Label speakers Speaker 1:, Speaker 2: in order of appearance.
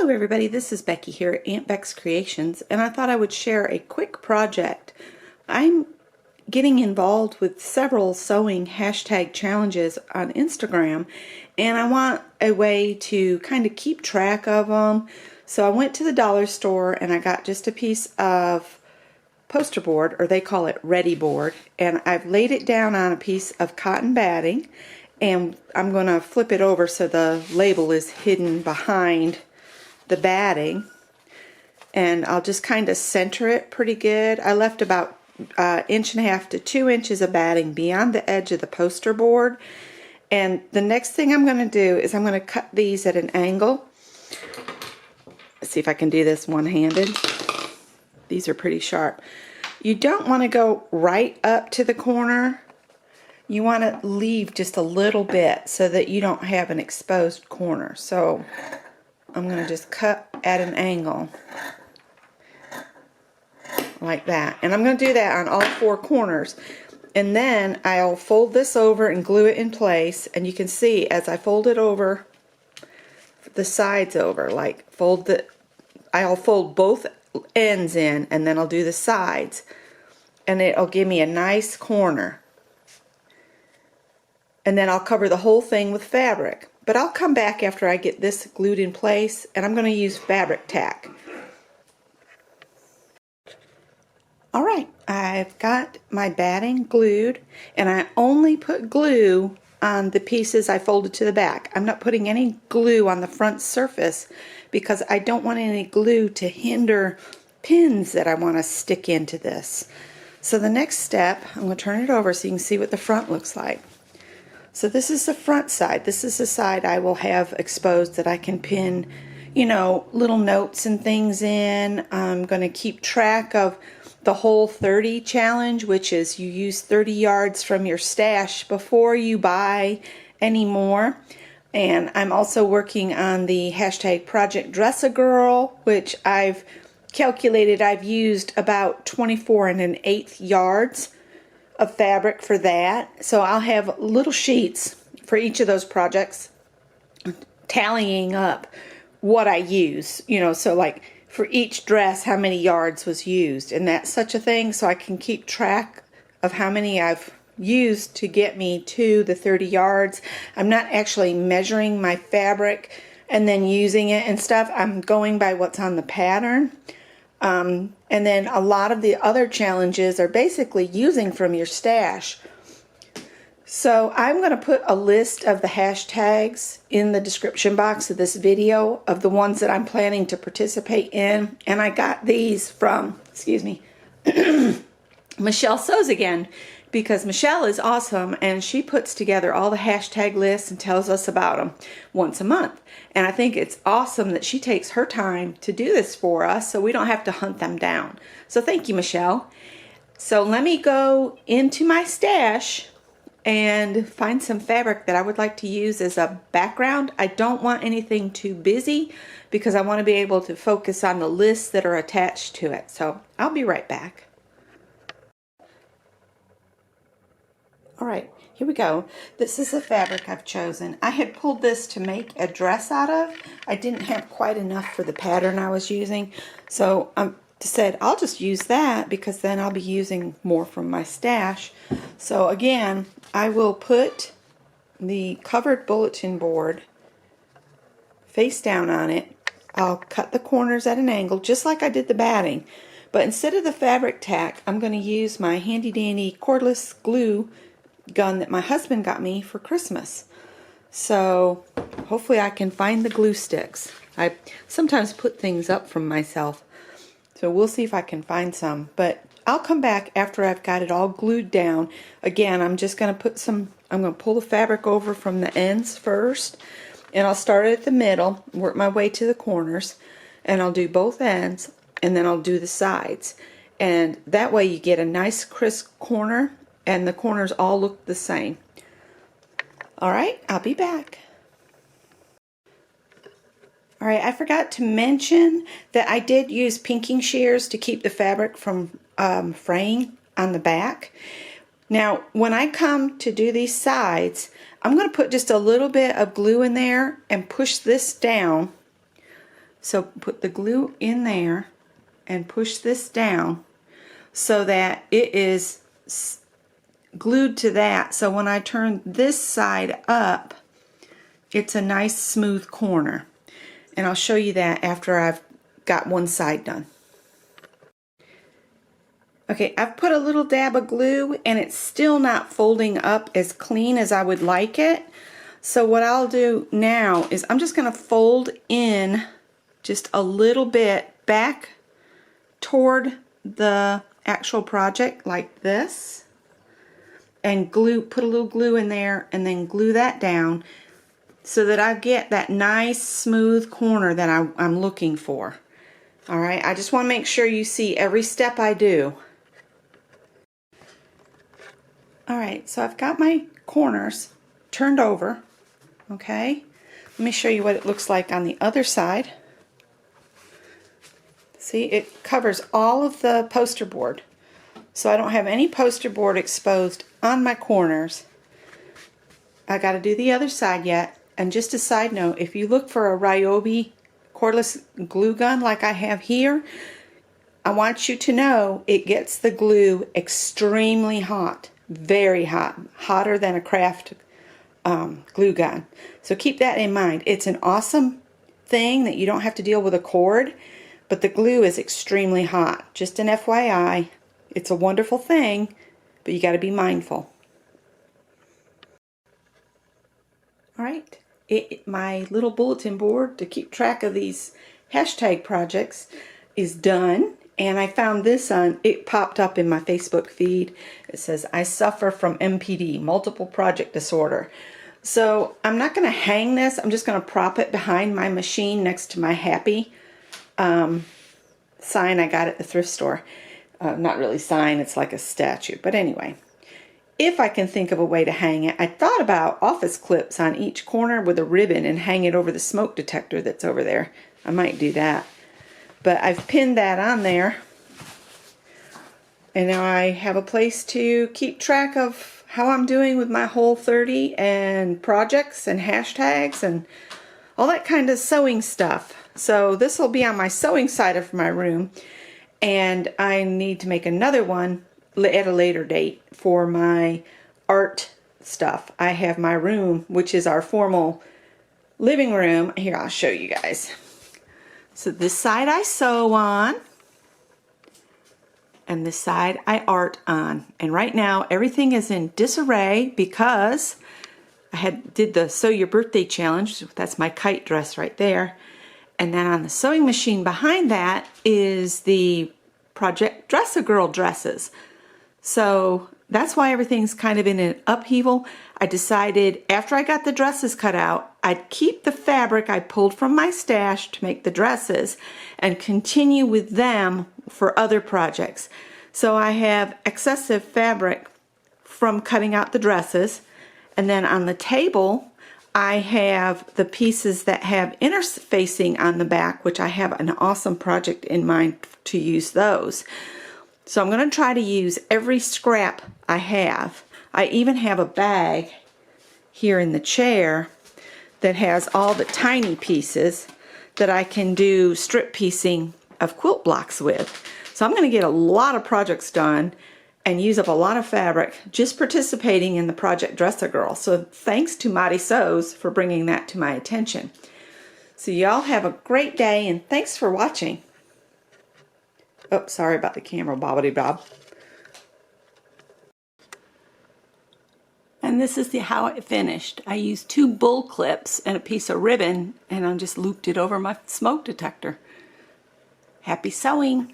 Speaker 1: Hello everybody, this is Becky here at Aunt Beck's Creations, and I thought I would share a quick project. I'm getting involved with several sewing hashtag challenges on Instagram, and I want a way to kind of keep track of them. So I went to the dollar store and I got just a piece of poster board, or they call it ready board, and I've laid it down on a piece of cotton batting, and I'm going to flip it over so the label is hidden behind the batting, and I'll just kind of center it pretty good. I left about 1.5 to 2 inches of batting beyond the edge of the poster board, and the next thing I'm going to do is I'm going to cut these at an angle. Let's see if I can do this one-handed. These are pretty sharp. You don't want to go right up to the corner. You want to leave just a little bit so that you don't have an exposed corner. So I'm going to just cut at an angle like that. And I'm going to do that on all 4 corners. And then I'll fold this over and glue it in place. And you can see as I fold it over, the sides over, like I'll fold both ends in and then I'll do the sides. And it'll give me a nice corner. And then I'll cover the whole thing with fabric. But I'll come back after I get this glued in place, and I'm going to use fabric tack. Alright, I've got my batting glued, and I only put glue on the pieces I folded to the back. I'm not putting any glue on the front surface because I don't want any glue to hinder pins that I want to stick into this. So the next step, I'm going to turn it over so you can see what the front looks like. So this is the front side. This is the side I will have exposed that I can pin, you know, little notes and things in. I'm going to keep track of the whole 30 challenge, which is you use 30 yards from your stash before you buy any more. And I'm also working on the hashtag Project Dress a Girl, which I've calculated I've used about 24 1/8 yards of fabric for that. So I'll have little sheets for each of those projects tallying up what I use, you know, so like for each dress how many yards was used and that's such a thing, so I can keep track of how many I've used to get me to the 30 yards. I'm not actually measuring my fabric and then using it and stuff. I'm going by what's on the pattern. And then a lot of the other challenges are basically using from your stash. So I'm going to put a list of the hashtags in the description box of this video of the ones that I'm planning to participate in. And I got these from, excuse me, Michelle Sews Again, because Michelle is awesome and she puts together all the hashtag lists and tells us about them once a month. And I think it's awesome that she takes her time to do this for us so we don't have to hunt them down. So thank you, Michelle. So let me go into my stash and find some fabric that I would like to use as a background. I don't want anything too busy because I want to be able to focus on the lists that are attached to it. So I'll be right back. Alright, here we go. This is the fabric I've chosen. I had pulled this to make a dress out of. I didn't have quite enough for the pattern I was using, so I said I'll just use that because then I'll be using more from my stash. So again, I will put the covered bulletin board face down on it. I'll cut the corners at an angle just like I did the batting, but instead of the fabric tack, I'm going to use my handy dandy cordless glue gun that my husband got me for Christmas. So hopefully I can find the glue sticks. I sometimes put things up from myself, so we'll see if I can find some, but I'll come back after I've got it all glued down. Again, I'm just going to put some, I'm going to pull the fabric over from the ends first, and I'll start at the middle, work my way to the corners, and I'll do both ends, and then I'll do the sides, and that way you get a nice crisp corner and the corners all look the same. Alright, I'll be back. Alright, I forgot to mention that I did use pinking shears to keep the fabric from fraying on the back. Now, when I come to do these sides, I'm going to put just a little bit of glue in there and push this down So put the glue in there and push this down so that it is glued to that. So when I turn this side up, it's a nice smooth corner. And I'll show you that after I've got one side done. Okay, I've put a little dab of glue and it's still not folding up as clean as I would like it. So what I'll do now is I'm just going to fold in just a little bit back toward the actual project like this, and glue, put a little glue in there and then glue that down so that I get that nice smooth corner that I'm looking for. Alright, I just want to make sure you see every step I do. Alright, so I've got my corners turned over. Okay, let me show you what it looks like on the other side. See, it covers all of the poster board. So I don't have any poster board exposed on my corners. I got to do the other side yet. And just a side note, if you look for a Ryobi cordless glue gun like I have here, I want you to know it gets the glue extremely hot. Very hot. Hotter than a craft glue gun. So keep that in mind. It's an awesome thing that you don't have to deal with a cord, but the glue is extremely hot. Just an FYI. It's a wonderful thing, but you got to be mindful. Alright, my little bulletin board to keep track of these hashtag projects is done, and I found this on, it popped up in my Facebook feed. It says, I suffer from MPD, multiple project disorder. So I'm not going to hang this, I'm just going to prop it behind my machine next to my happy sign I got at the thrift store. Not really sign, it's like a statue, but anyway. If I can think of a way to hang it, I thought about office clips on each corner with a ribbon and hang it over the smoke detector that's over there. I might do that. But I've pinned that on there. And now I have a place to keep track of how I'm doing with my Whole30 and projects and hashtags and all that kind of sewing stuff. So this will be on my sewing side of my room. And I need to make another one at a later date for my art stuff. I have my room, which is our formal living room. Here, I'll show you guys. So this side I sew on, and this side I art on. And right now everything is in disarray because I did the Sew Your Birthday Challenge. That's my kite dress right there. And then on the sewing machine behind that is the Project Dress-A-Girl dresses. So that's why everything's kind of in an upheaval. I decided after I got the dresses cut out, I'd keep the fabric I pulled from my stash to make the dresses and continue with them for other projects. So I have excessive fabric from cutting out the dresses, and then on the table I have the pieces that have interfacing on the back, which I have an awesome project in mind to use those. So I'm going to try to use every scrap I have. I even have a bag here in the chair that has all the tiny pieces that I can do strip piecing of quilt blocks with. So I'm going to get a lot of projects done and use up a lot of fabric just participating in the Project Dress-A-Girl. So thanks to Madi Sews for bringing that to my attention. So y'all have a great day and thanks for watching. Oh, sorry about the camera, bobbity bob. And this is how it finished. I used 2 bull clips and a piece of ribbon, and I just looped it over my smoke detector. Happy sewing!